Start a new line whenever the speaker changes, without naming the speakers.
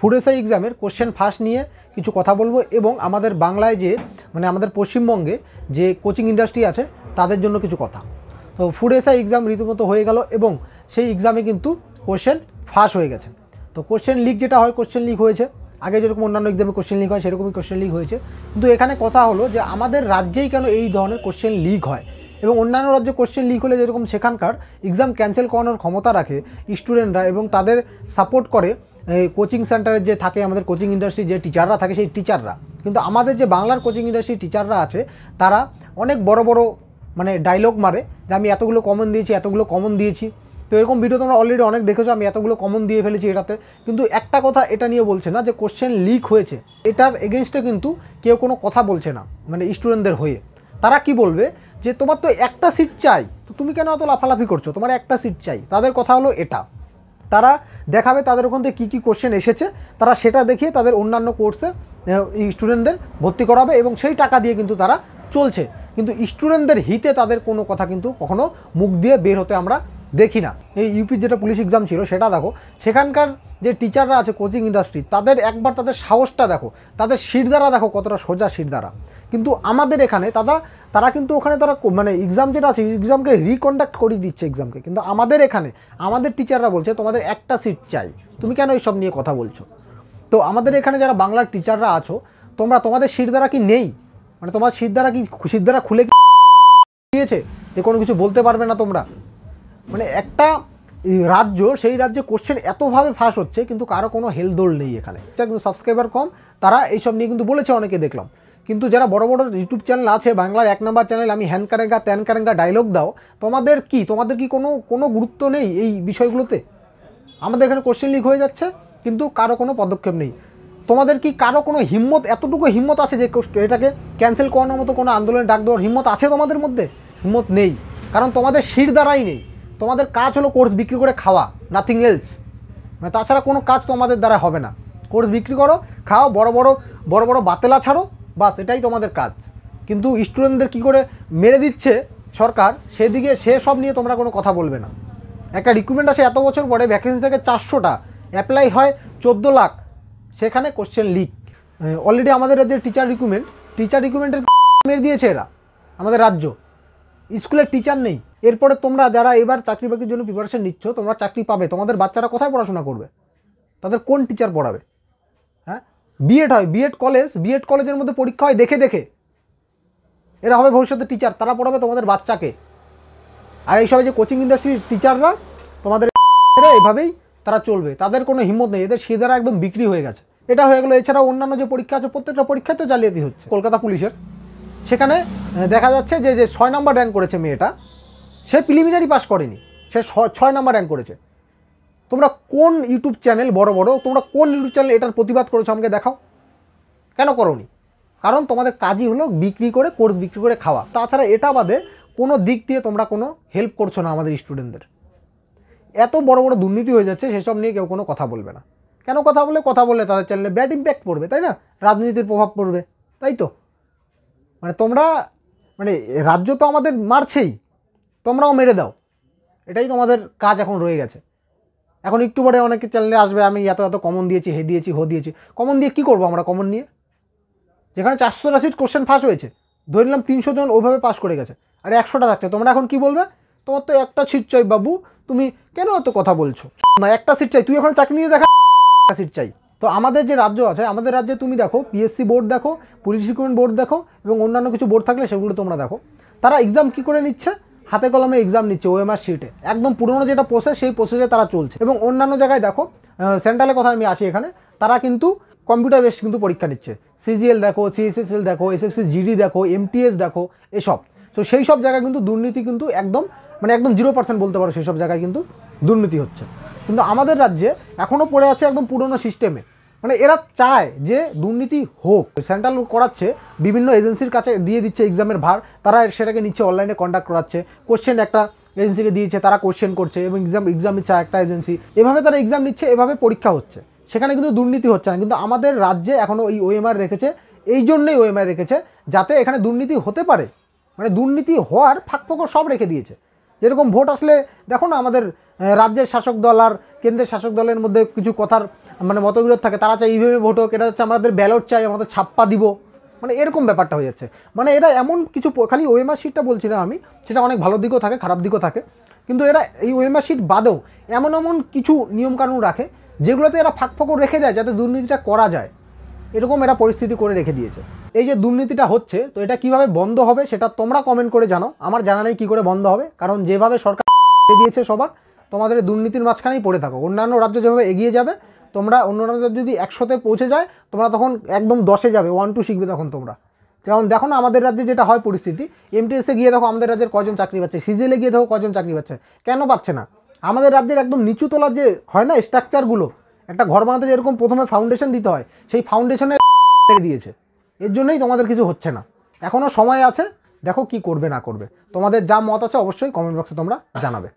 Food SI এক্সামের question first নিয়ে কিছু কথা বলবো এবং আমাদের বাংলায় যে মানে আমাদের পশ্চিমবঙ্গে যে কোচিং ইন্ডাস্ট্রি আছে তাদের জন্য কিছু কথা। তো ফুড এসআই এক্সাম রীতিমতো হয়ে গেল এবং সেই এক্সামে কিন্তু কোশ্চেন ফাঁস হয়ে গেছে। তো কোশ্চেন লিক যেটা হয়, কোশ্চেন লিক হয়েছে, আগে যেরকম অন্যান্য এক্সামে কোশ্চেন লিক হয় সেরকমই কোশ্চেন লিক হয়েছে। কিন্তু এখানে কথা হলো যে আমাদের রাজ্যেই কেন এই ধরনের কোশ্চেন লিক হয় এবং অন্যান্য রাজ্যে কোশ্চেন লিক হলে যেরকম সেখানকার এক্সাম ক্যান্সেল করানোর ক্ষমতা রাখে স্টুডেন্টরা এবং তাদের সাপোর্ট করে কোচিং সেন্টারের যে থাকে আমাদের কোচিং ইন্ডাস্ট্রি যে টিচাররা থাকে সেই টিচাররা, কিন্তু আমাদের যে বাংলার কোচিং ইন্ডাস্ট্রির টিচাররা আছে তারা অনেক বড় বড় মানে ডায়লগ মারে যে আমি এতগুলো কমন দিয়েছি, এতগুলো কমন দিয়েছি। তো এরকম ভিডিও তোমরা অলরেডি অনেক দেখেছো, আমি এতগুলো কমন দিয়ে ফেলেছি এটাতে। কিন্তু একটা কথা এটা নিয়ে বলছে না যে কোশ্চেন লিক হয়েছে, এটার এগেনস্টে কিন্তু কেউ কোনো কথা বলছে না মানে স্টুডেন্টদের হয়ে। তারা কি বলবে যে তোমার তো একটা সিট চাই, তো তুমি কেন অত লাফালাফি করছো, তোমার একটা সিট চাই। তাদের কথা হলো এটা, তারা দেখাবে তাদের ওখান থেকে কী কী কোশ্চেন এসেছে, তারা সেটা দেখিয়ে তাদের অন্যান্য কোর্সে স্টুডেন্টদের ভর্তি করাবে এবং সেই টাকা দিয়ে কিন্তু তারা চলছে। কিন্তু স্টুডেন্টদের হিতে তাদের কোনো কথা কিন্তু কখনো মুখ দিয়ে বের হতে আমরা দেখি না। এই ইউপির যেটা পুলিশ এক্সাম ছিল সেটা দেখো, সেখানকার যে টিচাররা আছে কোচিং ইন্ডাস্ট্রি তাদের একবার তাদের সাহসটা দেখো, তাদের শিরদাঁড়া দেখো কতটা সোজা শিরদাঁড়া। কিন্তু আমাদের এখানে তারা কিন্তু ওখানে তারা মানে এক্সাম যেটা আছে এক্সামকে রিকন্ডাক্ট করিয়ে দিচ্ছে এক্সামকে, কিন্তু আমাদের এখানে আমাদের টিচাররা বলছে তোমাদের একটা সিট চাই, তুমি কেন এইসব নিয়ে কথা বলছো। তো আমাদের এখানে যারা বাংলার টিচাররা আছো তোমাদের শিরদাঁড়া কি নেই, মানে তোমার শিরদাঁড়া খুলে দিয়েছে যে কোনো কিছু বলতে পারবে না তোমরা। মানে একটা রাজ্য, সেই রাজ্যে কোশ্চেন এতভাবে ফাঁস হচ্ছে কিন্তু কারো কোনো হেলদোল নেই এখানে। কিন্তু সাবস্ক্রাইবার কম, তারা এইসব নিয়ে কিন্তু বলেছে, অনেকে দেখলাম। কিন্তু যারা বড় বড় ইউটিউব চ্যানেল আছে, বাংলার 1 নম্বর চ্যানেল, আমি হ্যান কারেঙ্গা ত্যান কারেঙ্গা ডায়লগ দাও, তোমাদের কি কোনো গুরুত্ব নেই এই বিষয়গুলোতে। আমাদের এখানে কোশ্চেন লিক হয়ে যাচ্ছে কিন্তু কারো কোনো পদক্ষেপ নেই। তোমাদের কি কারো কোনো হিম্মত, এতটুকু হিম্মত আছে যে এটাকে ক্যান্সেল করানোর মতো কোনো আন্দোলনে ডাক দেওয়ার হিম্মত আছে তোমাদের মধ্যে? হিম্মত নেই, কারণ তোমাদের শিরদাঁড়াই নেই। তোমাদের কাজ হলো কোর্স বিক্রি করে খাওয়া, নাথিং এলস। মানে তাছাড়া কোনো কাজ তোমাদের দ্বারা হবে না। কোর্স বিক্রি করো, খাও, বড় বড় বাতেলা ছাড়ো, বাস এটাই তোমাদের কাজ। কিন্তু স্টুডেন্টদের কি করে মেরে দিচ্ছে সরকার, সেদিকে সব নিয়ে তোমরা কোনো কথা বলবে না। একটা রিক্রুটমেন্ট আসে এত বছর পরে, ভ্যাকেন্সি থেকে 400টা, অ্যাপ্লাই হয় 14 লাখ, সেখানে কোশ্চেন লিক। অলরেডি আমাদের রাজ্যের টিচার রিক্রুটমেন্টের মেরে দিয়েছে এরা, আমাদের রাজ্য। স্কুলের টিচার নেই। এরপরে তোমরা যারা এবার চাকরি বাকরির জন্য প্রিপারেশন নিচ্ছ, তোমরা চাকরি পাবে, তোমাদের বাচ্চারা কোথায় পড়াশোনা করবে? তাদের কোন টিচার পড়াবে? হ্যাঁ, বিএড হয়, বিএড কলেজের মধ্যে পরীক্ষা হয় দেখে দেখে। এরা হবে ভবিষ্যতের টিচার, তারা পড়াবে তোমাদের বাচ্চাকে। আর এইসব যে কোচিং ইন্ডাস্ট্রির টিচাররা তোমাদের এভাবেই তারা চলবে, তাদের কোনো হিম্মত নেই, এদের শিরদাঁড়া একদম বিক্রি হয়ে গেছে। এটা হয়ে গেলো। এছাড়াও অন্যান্য যে পরীক্ষা আছে প্রত্যেকটা পরীক্ষায় তো জালিয়াতি হচ্ছে। কলকাতা পুলিশের সেখানে দেখা যাচ্ছে যে 6 নম্বর র্যাঙ্ক করেছে মেয়েটা, সে প্রিলিমিনারি পাস করেনি, সে 6 নম্বর র্যাঙ্ক করেছে। তোমরা কোন ইউটিউব চ্যানেল তোমরা কোন ইউটিউব চ্যানেল এটার প্রতিবাদ করেছো আমাকে দেখাও। কেন করোনি? কারণ তোমাদের কাজই হলো বিক্রি করে, কোর্স বিক্রি করে খাওয়া। তাছাড়া এটা বাদে কোনো দিক দিয়ে তোমরা কোনো হেল্প করছো না আমাদের স্টুডেন্টদের। এত বড় বড় দুর্নীতি হয়ে যাচ্ছে, সেসব নিয়ে কেউ কোনো কথা বলবে না। কেন কথা বললে তাদের চ্যানেলে ব্যাড ইম্প্যাক্ট পড়বে, তাই না? রাজনীতির প্রভাব পড়বে, তাই তো। মানে তোমরা রাজ্য তো আমাদের মারছেই, তোমরাও মেরে দাও, এটাই তোমাদের কাজ এখন রয়ে গেছে। এখন একটু পরে অনেকে চ্যানেলে আসবে আমি এত কমন দিয়েছি, হো দিয়েছি। কমন দিয়ে কী করবো আমরা? কমন নিয়ে যেখানে 480 কোশ্চেন ফাঁস হয়েছে, ধরে নিলাম 300 জন ওইভাবে পাস করে গেছে, আর 100টা থাকছে, তোমরা এখন কি বলবে? তোমার তো একটা সিট চাই বাবু, তুমি কেন এত কথা বলছো? না, একটা সিট চাই, তুই এখন চাকরি নিয়ে দেখা, একটা সিট চাই। তো আমাদের যে রাজ্য আছে, আমাদের রাজ্যে তুমি দেখো পিএসসি বোর্ড দেখো, পুলিশ রিক্রুটমেন্ট বোর্ড দেখো এবং অন্যান্য কিছু বোর্ড থাকলে সেগুলো তোমরা দেখো। তারা এক্সাম কী করে নিচ্ছে? হাতে কলমে এক্সাম নিচ্ছে, ওএমআর শিটে, একদম পুরনো যেটা প্রসেস সেই প্রসেসে তারা চলছে। এবং অন্যান্য জায়গায় দেখো, সেন্ট্রালের কথা আমি আসি এখানে, তারা কিন্তু কম্পিউটার বেস কিন্তু পরীক্ষা নিচ্ছে। সিজিএল দেখো, সিএসএসএল দেখো, এসএসসি জিডি দেখো, এমটিএস দেখো, এসব। তো সেই সব জায়গায় কিন্তু দুর্নীতি কিন্তু একদম 0% বলতে পারো, সেই সব জায়গায় কিন্তু দুর্নীতি হচ্ছে। কিন্তু আমাদের রাজ্যে এখনও পড়ে আছে একদম পুরনো সিস্টেমে। এরা চায় যে দুর্নীতি হোক। সেন্ট্রাল করাচ্ছে, বিভিন্ন এজেন্সির কাছে দিয়ে দিচ্ছে এক্সামের ভার, তারা সেটাকে নিচ্ছে, অনলাইনে কন্ডাক্ট করাচ্ছে। কোশ্চেন একটা এজেন্সিকে দিয়েছে, তারা কোশ্চেন করছে এবং এক্সাম নিচ্ছে একটা এজেন্সি, এভাবে তারা এক্সাম নিচ্ছে, এভাবে পরীক্ষা হচ্ছে। সেখানে কিন্তু দুর্নীতি হচ্ছে না। কিন্তু আমাদের রাজ্যে এখনও এই ওএমআর রেখেছে, এই জন্যই ওএমআর রেখেছে যাতে এখানে দুর্নীতি হতে পারে। দুর্নীতি হওয়ার ফাঁকফোকর সব রেখে দিয়েছে। যেরকম ভোট আসলে দেখো না, আমাদের রাজ্যের শাসক দল আর কেন্দ্রের শাসক দলের মধ্যে কিছু কথার মানে মতবিরোধ থাকে, তারা চাই ইভিএমে ভোট হোক, এটা হচ্ছে আমাদের ব্যালট চাই, আমাদের ছাপ্পা দিব, মানে এরকম ব্যাপারটা হয়ে যাচ্ছে। মানে এরা এমন কিছু, খালি ওএমআর শিটটা বলছি না আমি, সেটা অনেক ভালো দিকও থাকে, খারাপ দিকও থাকে, কিন্তু এরা এই ওএমআর শিট বাদেও এমন এমন কিছু নিয়মকানুন রাখে যেগুলোতে এরা ফাঁকফোকর রেখে দেয় যাতে দুর্নীতিটা করা যায়, এরকম এরা পরিস্থিতি করে রেখে দিয়েছে। এই যে দুর্নীতিটা হচ্ছে, তো এটা কিভাবে বন্ধ হবে সেটা তোমরা কমেন্ট করে জানাও। আমার জানা নেই কী করে বন্ধ হবে, কারণ যেভাবে সরকার দিয়েছে সবার, তোমাদের দুর্নীতির মাঝখানেই পড়ে থাকো। অন্যান্য রাজ্য যেভাবে এগিয়ে যাবে, তোমরা অন্য রাজ্য যদি 100-তে পৌঁছে যায়, তোমরা তখন একদম 10-এ যাবে, 1-2 শিখবে তখন তোমরা। যেমন দেখো না আমাদের রাজ্যে যেটা হয় পরিস্থিতি, এমটিএসে গিয়ে দেখো আমাদের রাজ্যের কজন চাকরি পাচ্ছে, সিজিএলে গিয়ে দেখো কজন চাকরি পাচ্ছে, কেন পাচ্ছে না? আমাদের রাজ্যের একদম নিচু তলার যে হয় না স্ট্রাকচারগুলো, একটা ঘর বানাতে যেরকম প্রথমে ফাউন্ডেশন দিতে হয়, সেই ফাউন্ডেশনে দিয়েছে। এর জন্যই তোমাদের কিছু হচ্ছে না। এখনও সময় আছে, দেখো কি করবে না করবে। তোমাদের যা মত আছে অবশ্যই কমেন্ট বক্সে তোমরা জানাবে।